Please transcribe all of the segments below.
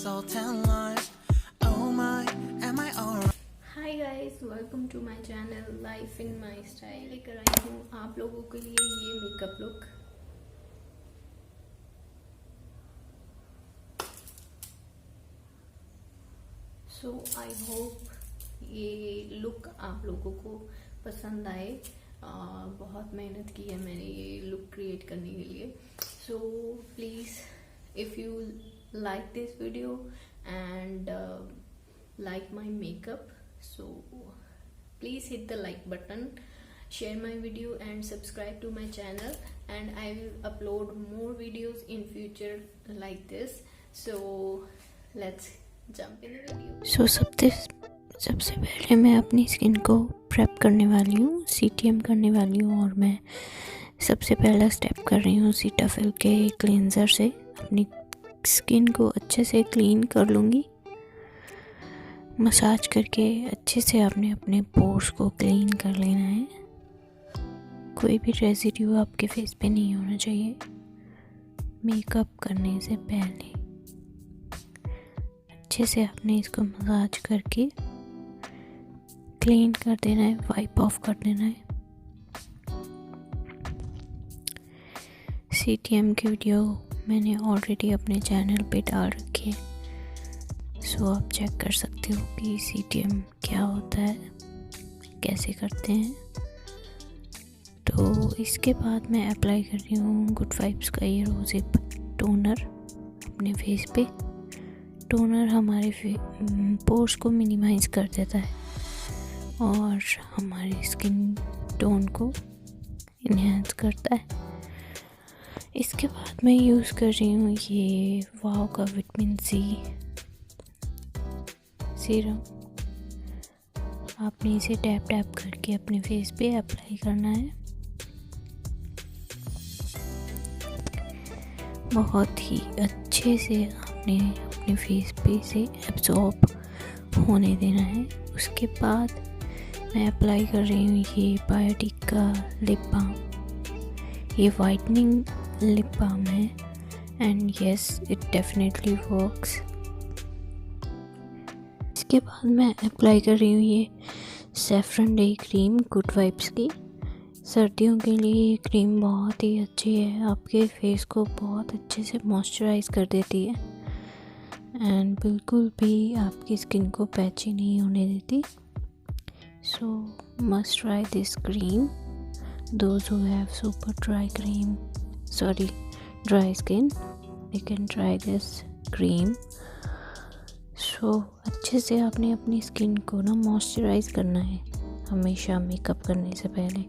all tell lies. Oh my, am I alright? Hi guys, welcome to my channel life in my style. लेकर आई हूँ आप लोगों के लिए ये makeup look. So I hope ये लुक आप लोगों को पसंद आए। बहुत मेहनत की है मैंने ये लुक क्रिएट करने के लिए। So please if you like this video and like my makeup, so please hit the like button, share my video and subscribe to my channel, and I will upload more videos in future like this. So let's jump in the video. So सबसे पहले मैं अपनी skin को prep करने वाली हूँ, CTM करने वाली हूँ। और मैं सबसे पहला स्टेप कर रही हूँ सीटाफिल के क्लींजर से अपनी स्किन को अच्छे से क्लीन कर लूँगी। मसाज करके अच्छे से आपने अपने पोर्स को क्लीन कर लेना है। कोई भी रेजिड्यू आपके फेस पे नहीं होना चाहिए। मेकअप करने से पहले अच्छे से आपने इसको मसाज करके क्लीन कर देना है, वाइप ऑफ कर देना है। CTM की वीडियो मैंने ऑलरेडी अपने चैनल पे डाल रखी है, सो आप चेक कर सकते हो कि CTM क्या होता है, कैसे करते हैं। तो इसके बाद मैं अप्लाई कर रही हूँ गुड वाइब्स का ये रोज़ टोनर अपने फेस पे। टोनर हमारे पोर्स को मिनिमाइज कर देता है और हमारी स्किन टोन को इन्हेंस करता है। इसके बाद मैं यूज़ कर रही हूँ ये वाव का विटामिन C सीरम। आपने इसे टैप टैप करके अपने फेस पे अप्लाई करना है। बहुत ही अच्छे से आपने अपने फेस पे इसे एब्जॉर्ब होने देना है। उसके बाद मैं अप्लाई कर रही हूँ ये बायोटिक का लिप बाम। ये वाइटनिंग लिप बाम है and yes it definitely works. इसके बाद मैं अप्लाई कर रही हूँ ये saffron day cream good vibes की। सर्दियों के लिए ये क्रीम बहुत ही अच्छी है, आपके फेस को बहुत अच्छे से मॉइस्चराइज कर देती है एंड बिल्कुल भी आपकी स्किन को पैची नहीं होने देती। सो must try this cream those who have super dry skin, they can try this cream. So अच्छे से आपने अपनी स्किन को ना मॉइस्चराइज करना है हमेशा मेकअप करने से पहले।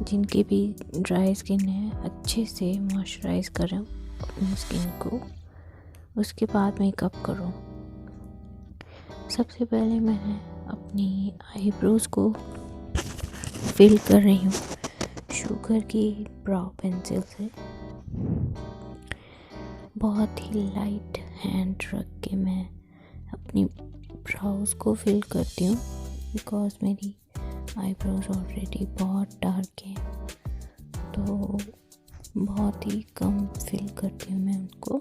जिनकी भी ड्राई स्किन है अच्छे से मॉइस्चराइज करो अपनी स्किन को, उसके बाद मेकअप करो। सबसे पहले मैं अपनी आईब्रोज़ को फिल कर रही हूँ शुगर की ब्राउ पेंसिल से। बहुत ही लाइट हैंड रख के मैं अपनी ब्राउज को फिल करती हूँ बिकॉज मेरी आईब्रोज ऑलरेडी बहुत डार्क है, तो बहुत ही कम फिल करती हूँ मैं उनको।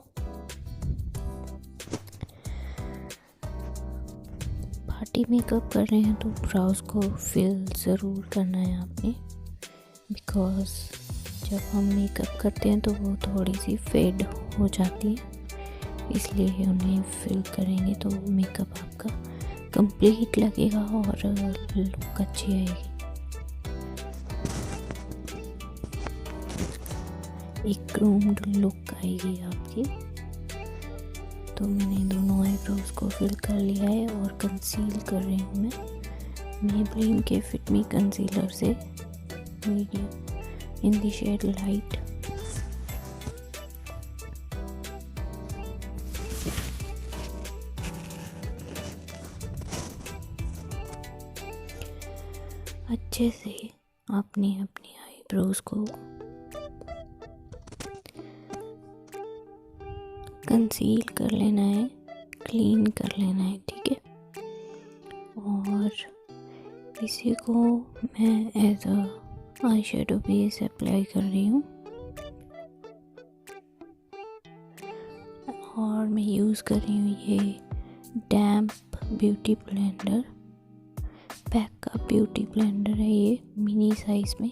पार्टी मेकअप कर रहे हैं तो ब्राउज को फिल ज़रूर करना है आपने, बिकॉज़ जब हम मेकअप करते हैं तो वो थोड़ी सी फेड हो जाती है, इसलिए उन्हें फिल करेंगे तो मेकअप आपका कंप्लीट लगेगा और लुक अच्छी आएगी। एक ग्रूम्ड लुक आएगी आपकी। तो मैंने दोनों आईब्रोज को फिल कर लिया है और कंसील कर रही हूँ मैं मेबेलिन के फिट मी कंसीलर से medium in the shade light. अच्छे से आपने अपनी आईब्रोज को कंसील कर लेना है, क्लीन कर लेना है, ठीक है। और इसी को मैं as a eye shadow base apply कर रही हूँ और मैं यूज़ कर रही हूँ ये डैम्प ब्यूटी ब्लेंडर। पैक का ब्यूटी ब्लेंडर है ये, मिनी साइज में।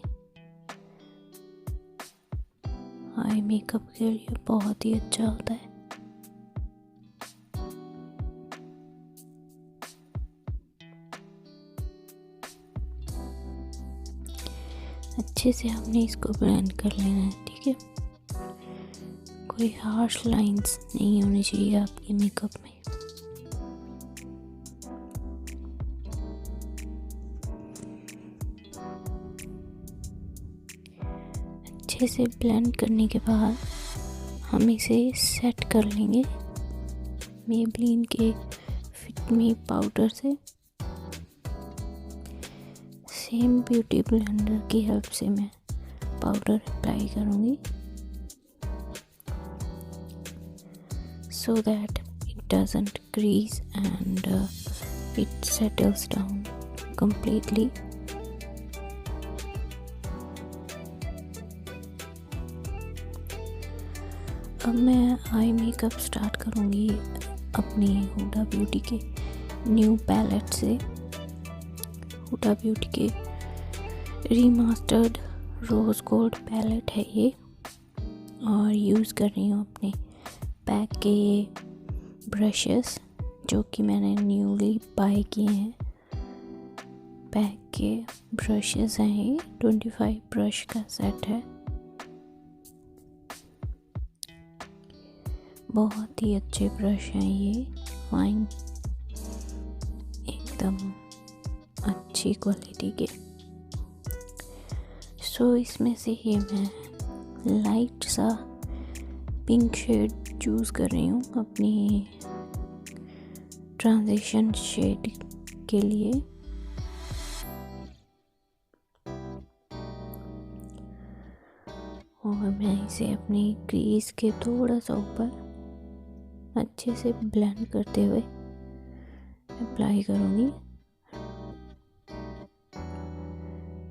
आई मेकअप के लिए बहुत ही अच्छा होता है। अच्छे से हमने इसको ब्लेंड कर लेना है, ठीक है। कोई हार्श लाइंस नहीं होनी चाहिए आपके मेकअप में। अच्छे से ब्लेंड करने के बाद हम इसे सेट कर लेंगे मेबलिन के फिट मी पाउडर से। सेम ब्यूटी ब्लेंडर की हेल्प से मैं पाउडर अप्लाई करूँगी, so that it doesn't crease and it settles down completely. अब मैं आई मेकअप स्टार्ट करूँगी अपनी हुडा ब्यूटी के न्यू पैलेट से। हुडा ब्यूटी के रीमास्टर्ड रोज़ गोल्ड पैलेट है ये, और यूज़ कर रही हूँ अपने पैक के ये ब्रशेस जो कि मैंने न्यूली बाय किए हैं। पैक के ब्रशेस हैं ये, 25 ब्रश का सेट है। बहुत ही अच्छे ब्रश हैं ये, फाइन, एकदम अच्छी क्वालिटी के। सो इसमें से ये मैं लाइट सा पिंक शेड चूज़ कर रही हूँ अपनी ट्रांजिशन शेड के लिए। और मैं इसे अपनी क्रीज के थोड़ा सा ऊपर अच्छे से ब्लेंड करते हुए अप्लाई करूँगी।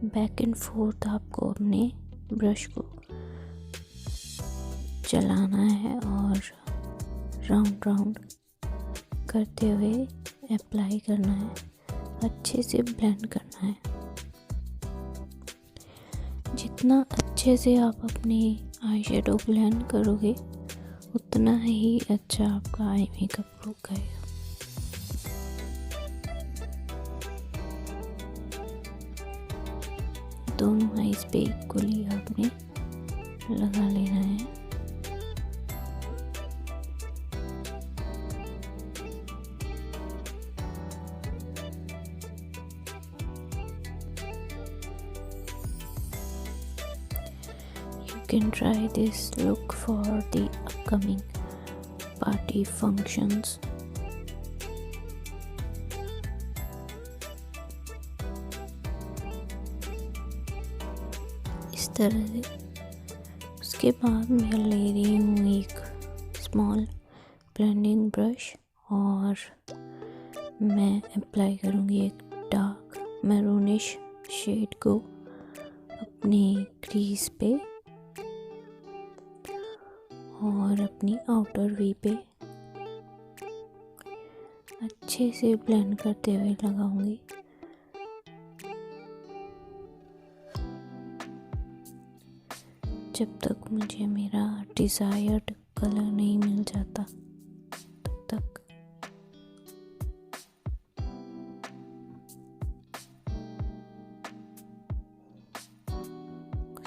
बैक एंड फोर्थ आपको अपने ब्रश को चलाना है और राउंड राउंड करते हुए अप्लाई करना है, अच्छे से ब्लेंड करना है। जितना अच्छे से आप अपनी आई शेडो ब्लेंड करोगे उतना ही अच्छा आपका आई मेकअप लुक आएगा। दोनों आईज पे इक्वली आपने लगा लेना है। You can try this look for the upcoming party functions. इस तरह से। उसके बाद मैं ले रही हूँ एक स्मॉल ब्लेंडिंग ब्रश और मैं अप्लाई करूँगी एक डार्क मैरूनिश शेड को अपनी क्रीज पे और अपनी आउटर वी पे अच्छे से ब्लेंड करते हुए लगाऊंगी। जब तक मुझे मेरा डिज़ायर्ड कलर नहीं मिल जाता तब तक।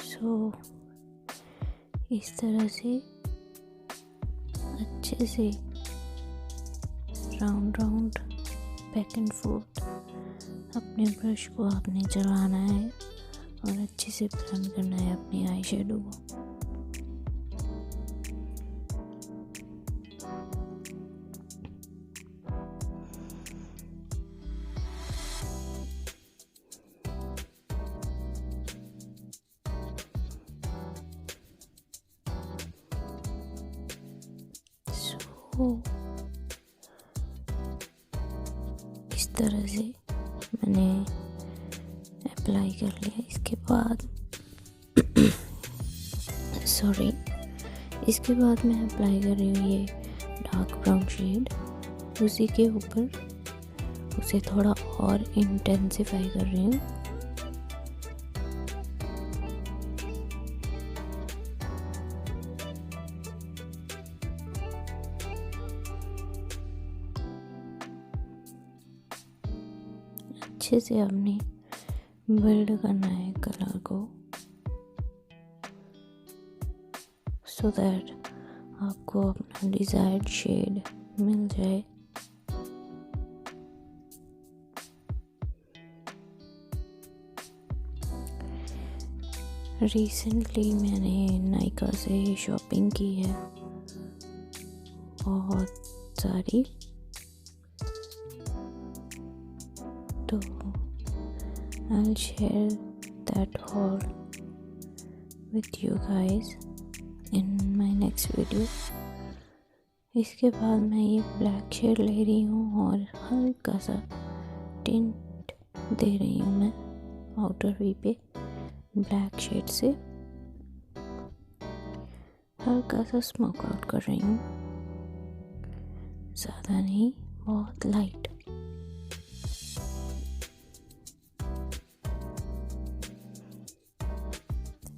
सो इस तरह से अच्छे से round round back and fourth अपने ब्रश को आपने चलाना है और अच्छे से ब्लेंड करना है अपनी आई शेडो को। इस तरह से मैंने अप्लाई कर लिया। इसके बाद इसके बाद मैं अप्लाई कर रही हूँ ये डार्क ब्राउन शेड, उसी के ऊपर उसे थोड़ा और इंटेंसिफाई कर रही हूँ। अच्छे से आपने बिल्ड करना है कलर को, सो दैट आपको अपना डिजायर्ड शेड मिल जाए। रिसेंटली मैंने नायका से शॉपिंग की है बहुत सारी, तो I'll share that haul with you guys in my next video। इसके बाद मैं ये ब्लैक शेड ले रही हूँ और हल्का सा टिंट दे रही हूँ मैं आउटर वी पे ब्लैक शेड से, हल्का सा स्मोक आउट कर रही हूँ, ज़्यादा नहीं, बहुत लाइट।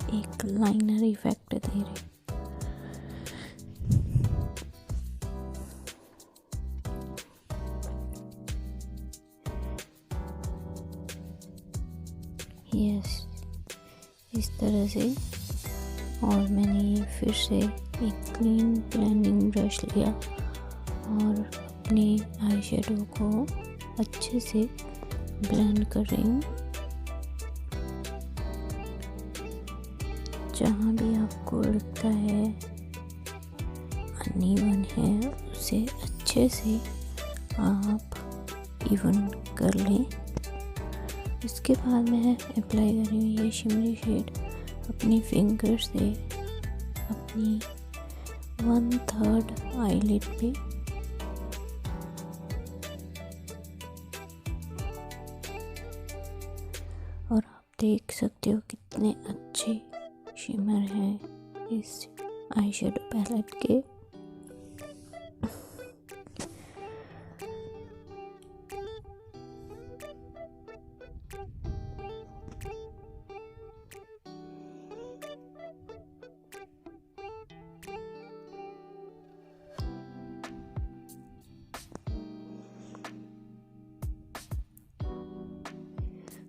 एक लाइनर इफेक्ट दे रही। यस, इस तरह से। और मैंने ये फिर से एक क्लीन ब्लेंडिंग ब्रश लिया और अपने आई शेडो को अच्छे से ब्लेंड कर रही हूँ। जहाँ भी आपको लगता है अनइवन है, उसे अच्छे से आप इवन कर लें। इसके बाद मैं अप्लाई कर रही हूँ ये शिमरी शेड अपनी फिंगर से अपनी 1/3 आईलिड पे। और आप देख सकते हो कितने अच्छे शिमर हैं इस आई शेडो पैलेट के।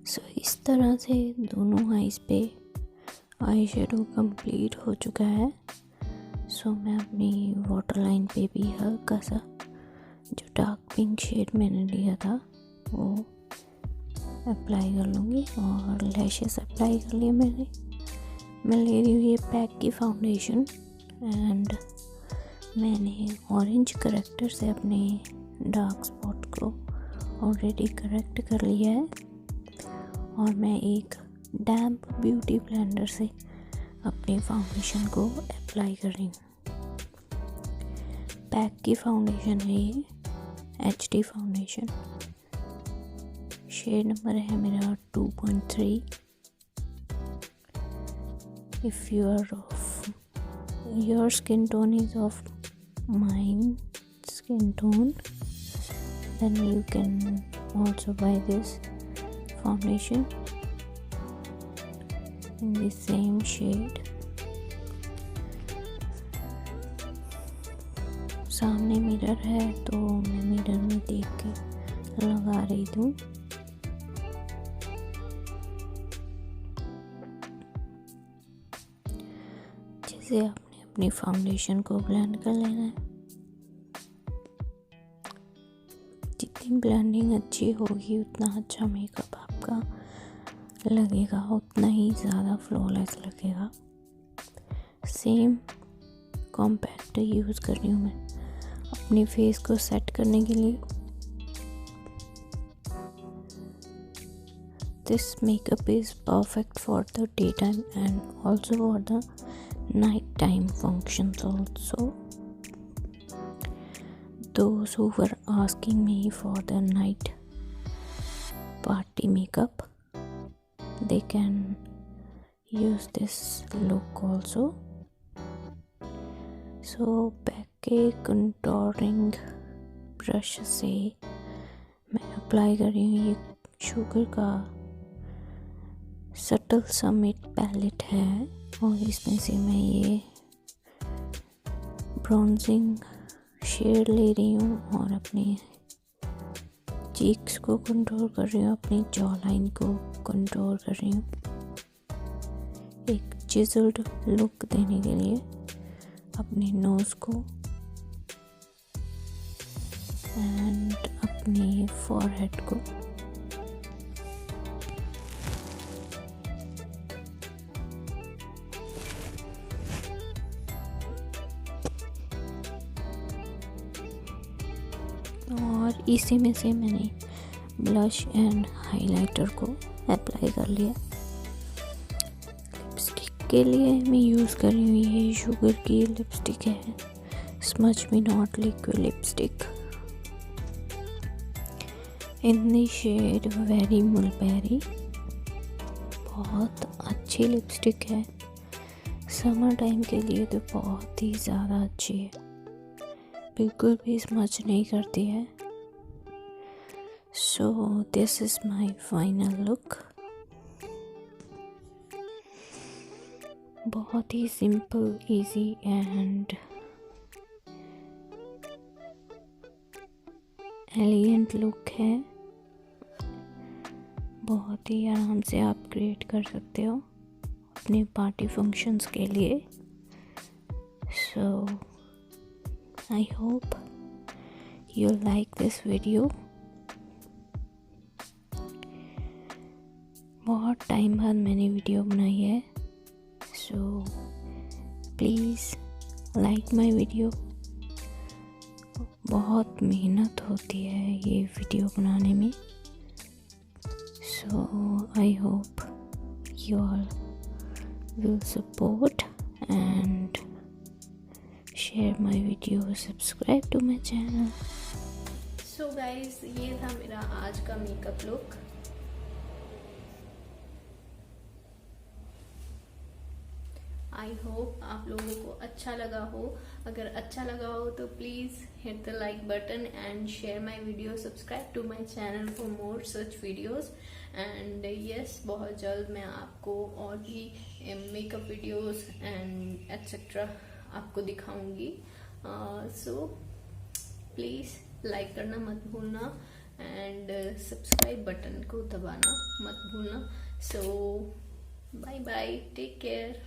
सो इस तरह से दोनों आईज पे आई शेडो कम्प्लीट हो चुका है। सो मैं अपनी वाटर लाइन पे भी हल्का सा जो डार्क पिंक शेड मैंने लिया था वो अप्लाई कर लूँगी। और लैशेस अप्लाई कर लिए मैं ले रही हूँ ये पैक की फाउंडेशन एंड मैंने ऑरेंज करेक्टर से अपने डार्क स्पॉट को ऑलरेडी करेक्ट कर लिया है। और मैं एक डैम्प ब्यूटी ब्लेंडर से अपनी फाउंडेशन को अप्लाई कर रही हूँ। पैक की फाउंडेशन है ये, HD फाउंडेशन, शेड नंबर है मेरा 2.3। If your skin tone is of mine skin tone then you can also buy this foundation in the same shade। सामने मिरर है तो मैं मिरर में देख के लगा रही हूँ। जैसे आपने अपनी फाउंडेशन को ब्लेंड कर लेना है। जितनी ब्लेंडिंग अच्छी होगी उतना अच्छा मेकअप आपका लगेगा, उतना ही ज़्यादा फ्लॉलेस लगेगा। सेम कॉम्पैक्ट यूज़ कर रही हूँ मैं अपनी फेस को सेट करने के लिए। This makeup is perfect for the day time and also for the night time functions also. Those who were asking me for the night party makeup, they can use this look also. So back के contouring brush से मैं apply कर रही हूँ। ये sugar का subtle सा mid palette है और इसमें से मैं ये ब्रॉन्जिंग शेड ले रही हूँ और अपने चीक्स को कंट्रोल कर रही हूँ, अपनी जॉ लाइन को कंट्रोल कर रही हूँ एक चिजल्ड लुक देने के लिए अपने नोज़ को एंड अपने फॉरहेड को। और इसी में से मैंने ब्लश एंड हाइलाइटर को अप्लाई कर लिया। लिपस्टिक के लिए मैं यूज़ कर रही हूँ ये शुगर की लिपस्टिक है, smudge me not liquid lipstick in the shade very mulberry. बहुत अच्छी लिपस्टिक है, समर टाइम के लिए तो बहुत ही ज़्यादा अच्छी है, बिल्कुल भी स्मच नहीं करती है। So this is my final look. बहुत ही simple, easy and elegant look है। बहुत ही आराम से आप क्रिएट कर सकते हो अपने पार्टी फंक्शंस के लिए। So I hope you like this video। बहुत टाइम बाद मैंने वीडियो बनाई है, so please like my video. बहुत मेहनत होती है ये वीडियो बनाने में, so I hope you all will support and share my video, subscribe to my channel। So guys, ये था मेरा आज का मेकअप लुक। आई होप आप लोगों को अच्छा लगा हो। अगर अच्छा लगा हो तो please hit the like button and share my video, subscribe to my channel for more such videos. And yes, बहुत जल्द मैं आपको और भी मेकअप वीडियोस एंड एट्सेट्रा आपको दिखाऊंगी। सो प्लीज़ लाइक करना मत भूलना एंड सब्सक्राइब बटन को दबाना मत भूलना। सो बाय बाय, टेक केयर।